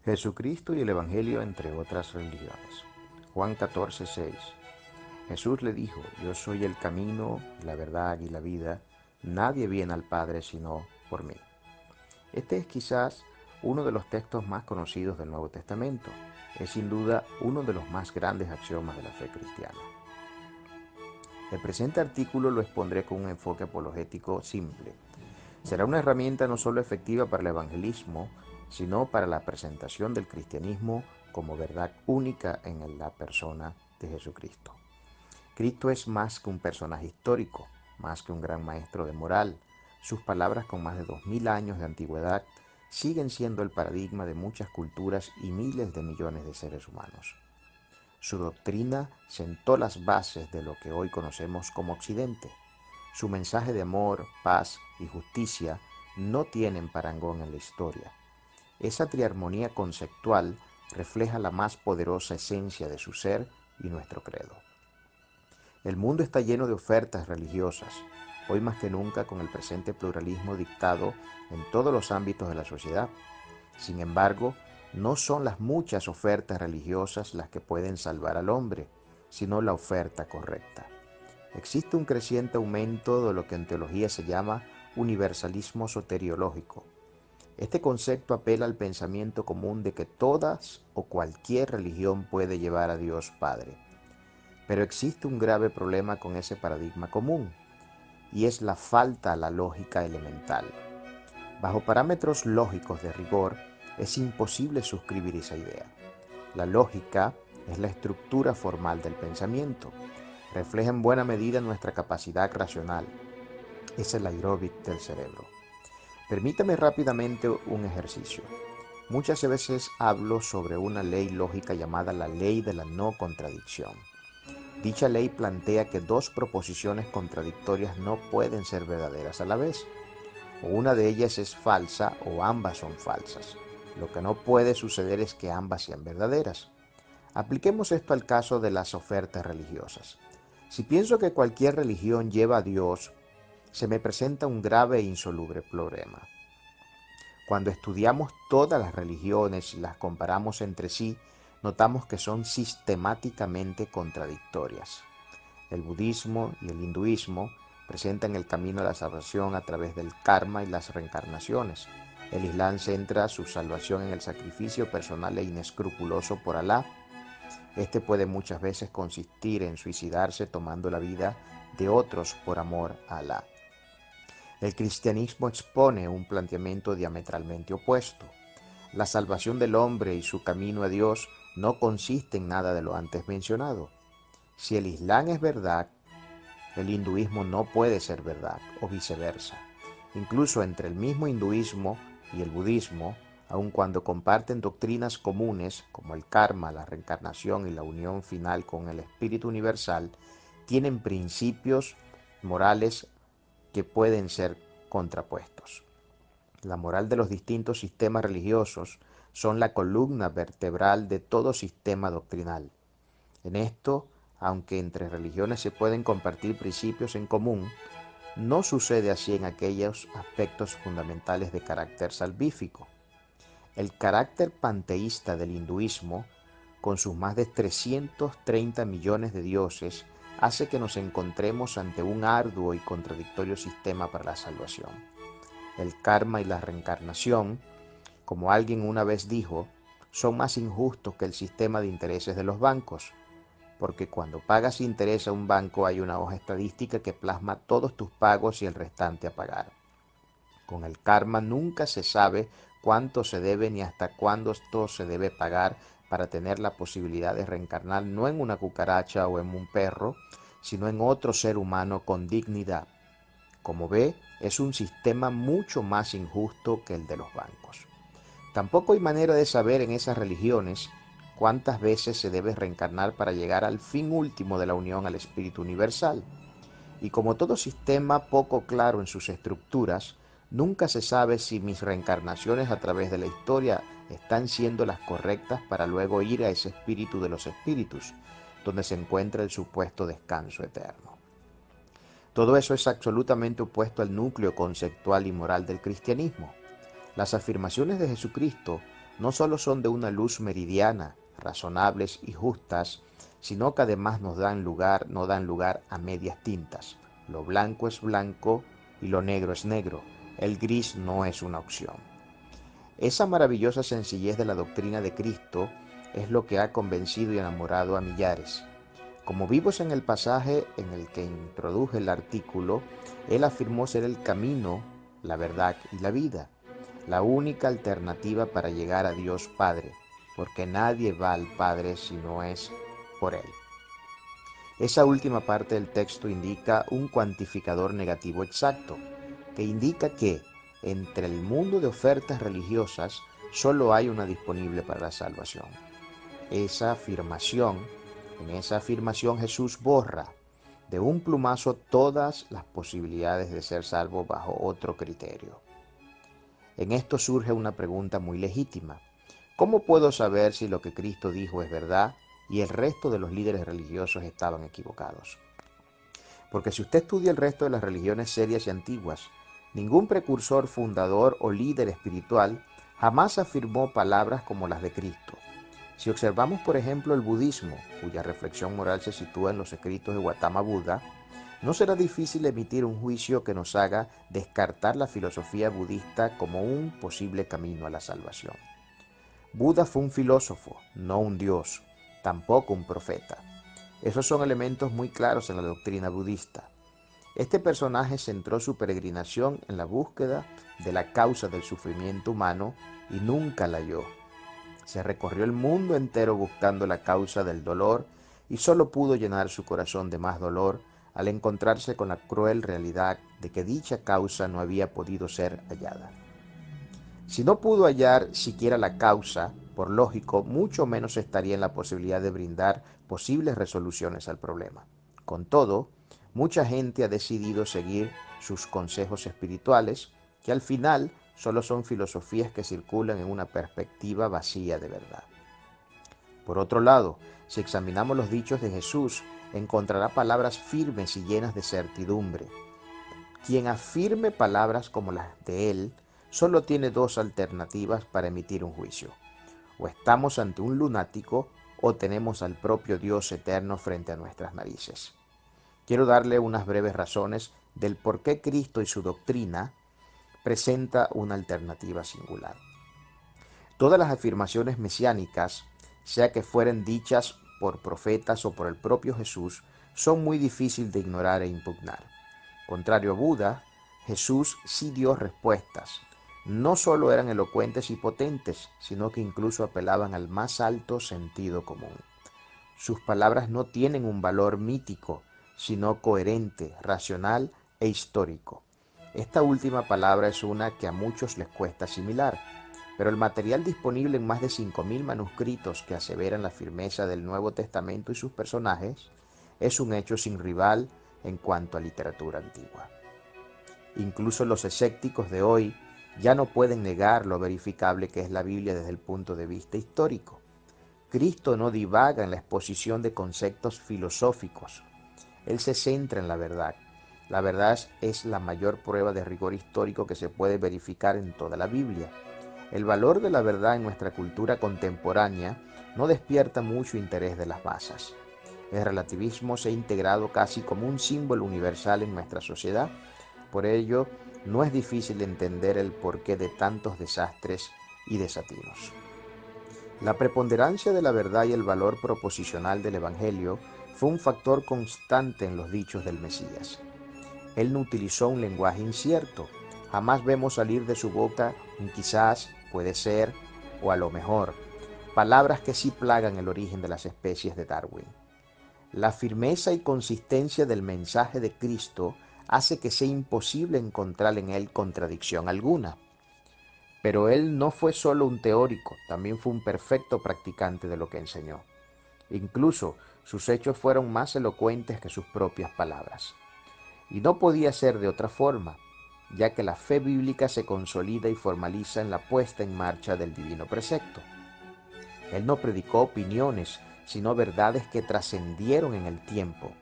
Jesucristo y el Evangelio entre otras religiones. Juan 14:6. Jesús le dijo: Yo soy el camino, la verdad y la vida. Nadie viene al Padre sino por mí. Este es quizás uno de los textos más conocidos del Nuevo Testamento. Es sin duda uno de los más grandes axiomas de la fe cristiana. El presente artículo lo expondré con un enfoque apologético simple. Será una herramienta no solo efectiva para el evangelismo, sino para la presentación del cristianismo como verdad única en la persona de Jesucristo. Cristo es más que un personaje histórico, más que un gran maestro de moral. Sus palabras, con más de 2000 años de antigüedad, siguen siendo el paradigma de muchas culturas y miles de millones de seres humanos. Su doctrina sentó las bases de lo que hoy conocemos como Occidente. Su mensaje de amor, paz y justicia no tienen parangón en la historia. Esa triarmonía conceptual refleja la más poderosa esencia de su ser y nuestro credo. El mundo está lleno de ofertas religiosas, hoy más que nunca con el presente pluralismo dictado en todos los ámbitos de la sociedad. Sin embargo, no son las muchas ofertas religiosas las que pueden salvar al hombre, sino la oferta correcta. Existe un creciente aumento de lo que en teología se llama universalismo soteriológico. Este concepto apela al pensamiento común de que todas o cualquier religión puede llevar a Dios Padre. Pero existe un grave problema con ese paradigma común, y es la falta a la lógica elemental. Bajo parámetros lógicos de rigor, es imposible suscribir esa idea. La lógica es la estructura formal del pensamiento. Refleja en buena medida nuestra capacidad racional. Es el aeróbic del cerebro. Permítame rápidamente un ejercicio. Muchas veces hablo sobre una ley lógica llamada la ley de la no contradicción. Dicha ley plantea que dos proposiciones contradictorias no pueden ser verdaderas a la vez. O una de ellas es falsa o ambas son falsas. Lo que no puede suceder es que ambas sean verdaderas. Apliquemos esto al caso de las ofertas religiosas. Si pienso que cualquier religión lleva a Dios, se me presenta un grave e insoluble problema. Cuando estudiamos todas las religiones y las comparamos entre sí, notamos que son sistemáticamente contradictorias. El budismo y el hinduismo presentan el camino a la salvación a través del karma y las reencarnaciones. El Islam centra su salvación en el sacrificio personal e inescrupuloso por Alá. Este puede muchas veces consistir en suicidarse tomando la vida de otros por amor a Alá. El cristianismo expone un planteamiento diametralmente opuesto. La salvación del hombre y su camino a Dios no consiste en nada de lo antes mencionado. Si el Islam es verdad, el hinduismo no puede ser verdad, o viceversa. Incluso entre el mismo hinduismo y el budismo, aun cuando comparten doctrinas comunes como el karma, la reencarnación y la unión final con el espíritu universal, tienen principios morales que pueden ser contrapuestos. La moral de los distintos sistemas religiosos son la columna vertebral de todo sistema doctrinal. En esto, aunque entre religiones se pueden compartir principios en común, no sucede así en aquellos aspectos fundamentales de carácter salvífico. El carácter panteísta del hinduismo, con sus más de 330 millones de dioses, hace que nos encontremos ante un arduo y contradictorio sistema para la salvación. El karma y la reencarnación, como alguien una vez dijo, son más injustos que el sistema de intereses de los bancos, porque cuando pagas interés a un banco hay una hoja estadística que plasma todos tus pagos y el restante a pagar. Con el karma nunca se sabe cuánto se debe ni hasta cuándo esto se debe pagar para tener la posibilidad de reencarnar no en una cucaracha o en un perro, sino en otro ser humano con dignidad. Como ve, es un sistema mucho más injusto que el de los bancos. Tampoco hay manera de saber en esas religiones cuántas veces se debe reencarnar para llegar al fin último de la unión al Espíritu Universal. Y como todo sistema poco claro en sus estructuras, nunca se sabe si mis reencarnaciones a través de la historia están siendo las correctas para luego ir a ese espíritu de los espíritus, donde se encuentra el supuesto descanso eterno. Todo eso es absolutamente opuesto al núcleo conceptual y moral del cristianismo. Las afirmaciones de Jesucristo no solo son de una luz meridiana, razonables y justas, sino que además no dan lugar a medias tintas. Lo blanco es blanco y lo negro es negro. El gris no es una opción. Esa maravillosa sencillez de la doctrina de Cristo es lo que ha convencido y enamorado a millares. Como vimos en el pasaje en el que introduje el artículo, él afirmó ser el camino, la verdad y la vida, la única alternativa para llegar a Dios Padre, porque nadie va al Padre si no es por Él. Esa última parte del texto indica un cuantificador negativo exacto, que indica que entre el mundo de ofertas religiosas solo hay una disponible para la salvación. En esa afirmación Jesús borra de un plumazo todas las posibilidades de ser salvo bajo otro criterio. En esto surge una pregunta muy legítima. ¿Cómo puedo saber si lo que Cristo dijo es verdad y el resto de los líderes religiosos estaban equivocados? Porque si usted estudia el resto de las religiones serias y antiguas, ningún precursor, fundador o líder espiritual jamás afirmó palabras como las de Cristo. Si observamos, por ejemplo, el budismo, cuya reflexión moral se sitúa en los escritos de Gautama Buda, no será difícil emitir un juicio que nos haga descartar la filosofía budista como un posible camino a la salvación. Buda fue un filósofo, no un dios, tampoco un profeta. Esos son elementos muy claros en la doctrina budista. Este personaje centró su peregrinación en la búsqueda de la causa del sufrimiento humano y nunca la halló. Se recorrió el mundo entero buscando la causa del dolor y solo pudo llenar su corazón de más dolor al encontrarse con la cruel realidad de que dicha causa no había podido ser hallada. Si no pudo hallar siquiera la causa, por lógico, mucho menos estaría en la posibilidad de brindar posibles resoluciones al problema. Con todo, mucha gente ha decidido seguir sus consejos espirituales, que al final solo son filosofías que circulan en una perspectiva vacía de verdad. Por otro lado, si examinamos los dichos de Jesús, encontrará palabras firmes y llenas de certidumbre. Quien afirme palabras como las de él, solo tiene dos alternativas para emitir un juicio. O estamos ante un lunático o tenemos al propio Dios eterno frente a nuestras narices. Quiero darle unas breves razones del por qué Cristo y su doctrina presenta una alternativa singular. Todas las afirmaciones mesiánicas, sea que fueran dichas por profetas o por el propio Jesús, son muy difíciles de ignorar e impugnar. Contrario a Buda, Jesús sí dio respuestas. No solo eran elocuentes y potentes, sino que incluso apelaban al más alto sentido común. Sus palabras no tienen un valor mítico, sino coherente, racional e histórico. Esta última palabra es una que a muchos les cuesta asimilar, pero el material disponible en más de 5.000 manuscritos que aseveran la firmeza del Nuevo Testamento y sus personajes es un hecho sin rival en cuanto a literatura antigua. Incluso los escépticos de hoy ya no pueden negar lo verificable que es la Biblia desde el punto de vista histórico. Cristo no divaga en la exposición de conceptos filosóficos. Él se centra en la verdad. La verdad es la mayor prueba de rigor histórico que se puede verificar en toda la Biblia. El valor de la verdad en nuestra cultura contemporánea no despierta mucho interés de las masas. El relativismo se ha integrado casi como un símbolo universal en nuestra sociedad. Por ello, no es difícil entender el porqué de tantos desastres y desatinos. La preponderancia de la verdad y el valor proposicional del Evangelio fue un factor constante en los dichos del Mesías. Él no utilizó un lenguaje incierto. Jamás vemos salir de su boca un quizás, puede ser o a lo mejor, palabras que sí plagan el origen de las especies de Darwin. La firmeza y consistencia del mensaje de Cristo hace que sea imposible encontrar en él contradicción alguna. Pero él no fue solo un teórico, también fue un perfecto practicante de lo que enseñó. Incluso sus hechos fueron más elocuentes que sus propias palabras. Y no podía ser de otra forma, ya que la fe bíblica se consolida y formaliza en la puesta en marcha del divino precepto. Él no predicó opiniones, sino verdades que trascendieron en el tiempo.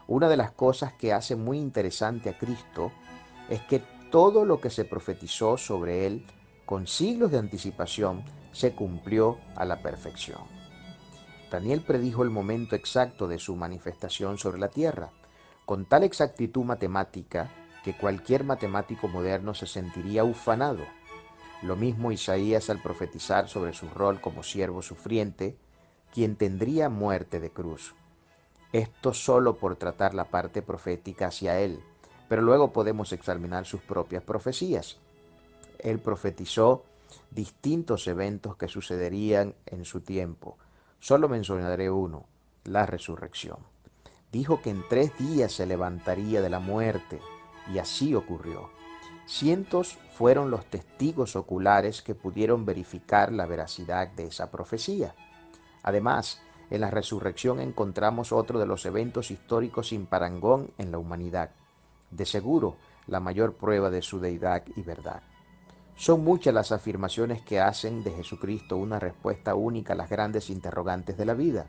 Una de las cosas que hace muy interesante a Cristo es que todo lo que se profetizó sobre él con siglos de anticipación se cumplió a la perfección. Daniel predijo el momento exacto de su manifestación sobre la tierra, con tal exactitud matemática que cualquier matemático moderno se sentiría ufanado. Lo mismo Isaías al profetizar sobre su rol como siervo sufriente, quien tendría muerte de cruz. Esto solo por tratar la parte profética hacia él, pero luego podemos examinar sus propias profecías. Él profetizó distintos eventos que sucederían en su tiempo. Solo mencionaré uno, la resurrección. Dijo que en 3 días se levantaría de la muerte, y así ocurrió. Cientos fueron los testigos oculares que pudieron verificar la veracidad de esa profecía. Además, en la resurrección encontramos otro de los eventos históricos sin parangón en la humanidad. De seguro, la mayor prueba de su deidad y verdad. Son muchas las afirmaciones que hacen de Jesucristo una respuesta única a las grandes interrogantes de la vida.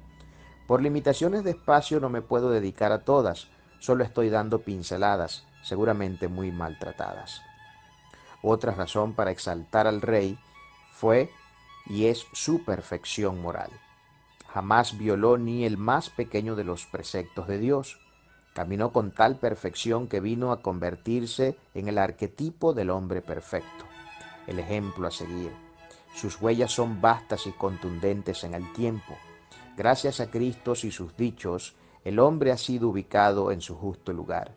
Por limitaciones de espacio no me puedo dedicar a todas, solo estoy dando pinceladas, seguramente muy maltratadas. Otra razón para exaltar al Rey fue y es su perfección moral. Jamás violó ni el más pequeño de los preceptos de Dios. Caminó con tal perfección que vino a convertirse en el arquetipo del hombre perfecto, el ejemplo a seguir. Sus huellas son vastas y contundentes en el tiempo. Gracias a Cristo y sus dichos, el hombre ha sido ubicado en su justo lugar.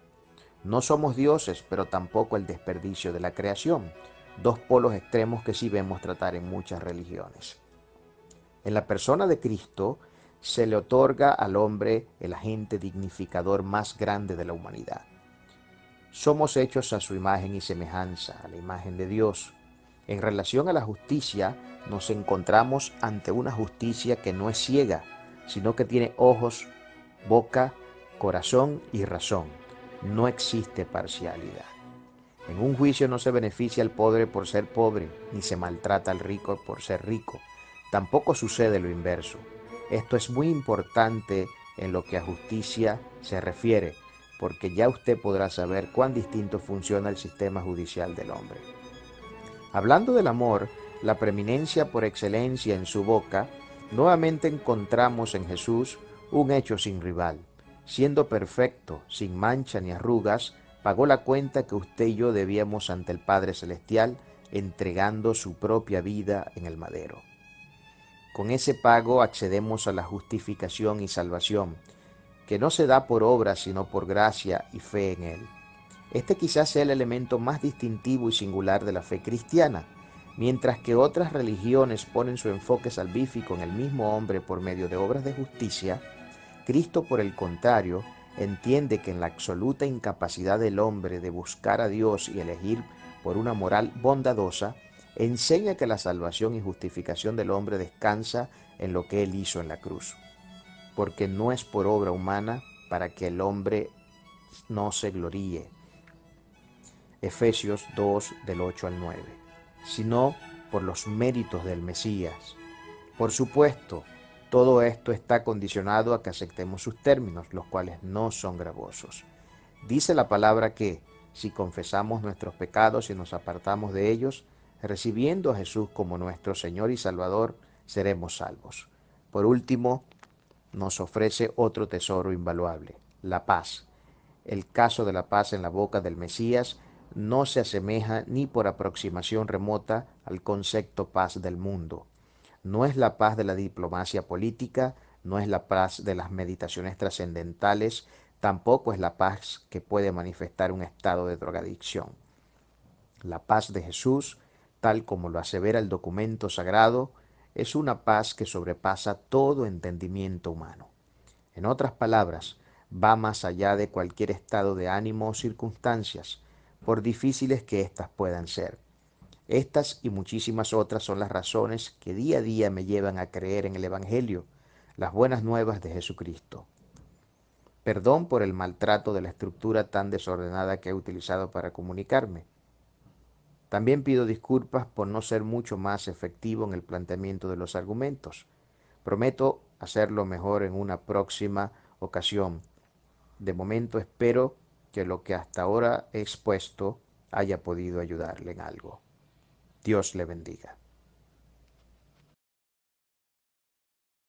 No somos dioses, pero tampoco el desperdicio de la creación, dos polos extremos que sí vemos tratar en muchas religiones. En la persona de Cristo se le otorga al hombre el agente dignificador más grande de la humanidad. Somos hechos a su imagen y semejanza, a la imagen de Dios. En relación a la justicia, nos encontramos ante una justicia que no es ciega, sino que tiene ojos, boca, corazón y razón. No existe parcialidad. En un juicio no se beneficia al pobre por ser pobre, ni se maltrata al rico por ser rico. Tampoco sucede lo inverso. Esto es muy importante en lo que a justicia se refiere, porque ya usted podrá saber cuán distinto funciona el sistema judicial del hombre. Hablando del amor, la preeminencia por excelencia en su boca, nuevamente encontramos en Jesús un hecho sin rival. Siendo perfecto, sin mancha ni arrugas, pagó la cuenta que usted y yo debíamos ante el Padre Celestial, entregando su propia vida en el madero. Con ese pago accedemos a la justificación y salvación, que no se da por obras sino por gracia y fe en Él. Este quizás sea el elemento más distintivo y singular de la fe cristiana. Mientras que otras religiones ponen su enfoque salvífico en el mismo hombre por medio de obras de justicia, Cristo, por el contrario, entiende que en la absoluta incapacidad del hombre de buscar a Dios y elegir por una moral bondadosa, enseña que la salvación y justificación del hombre descansa en lo que Él hizo en la cruz, porque no es por obra humana para que el hombre no se gloríe. Efesios 2 del 8 al 9, sino por los méritos del Mesías. Por supuesto, todo esto está condicionado a que aceptemos sus términos, los cuales no son gravosos. Dice la palabra que, si confesamos nuestros pecados y nos apartamos de ellos, recibiendo a Jesús como nuestro Señor y Salvador, seremos salvos. Por último, nos ofrece otro tesoro invaluable, la paz. El caso de la paz en la boca del Mesías no se asemeja ni por aproximación remota al concepto paz del mundo. No es la paz de la diplomacia política, no es la paz de las meditaciones trascendentales, tampoco es la paz que puede manifestar un estado de drogadicción. La paz de Jesús, tal como lo asevera el documento sagrado, es una paz que sobrepasa todo entendimiento humano. En otras palabras, va más allá de cualquier estado de ánimo o circunstancias, por difíciles que éstas puedan ser. Estas y muchísimas otras son las razones que día a día me llevan a creer en el Evangelio, las buenas nuevas de Jesucristo. Perdón por el maltrato de la estructura tan desordenada que he utilizado para comunicarme. También pido disculpas por no ser mucho más efectivo en el planteamiento de los argumentos. Prometo hacerlo mejor en una próxima ocasión. De momento espero que lo que hasta ahora he expuesto haya podido ayudarle en algo. Dios le bendiga.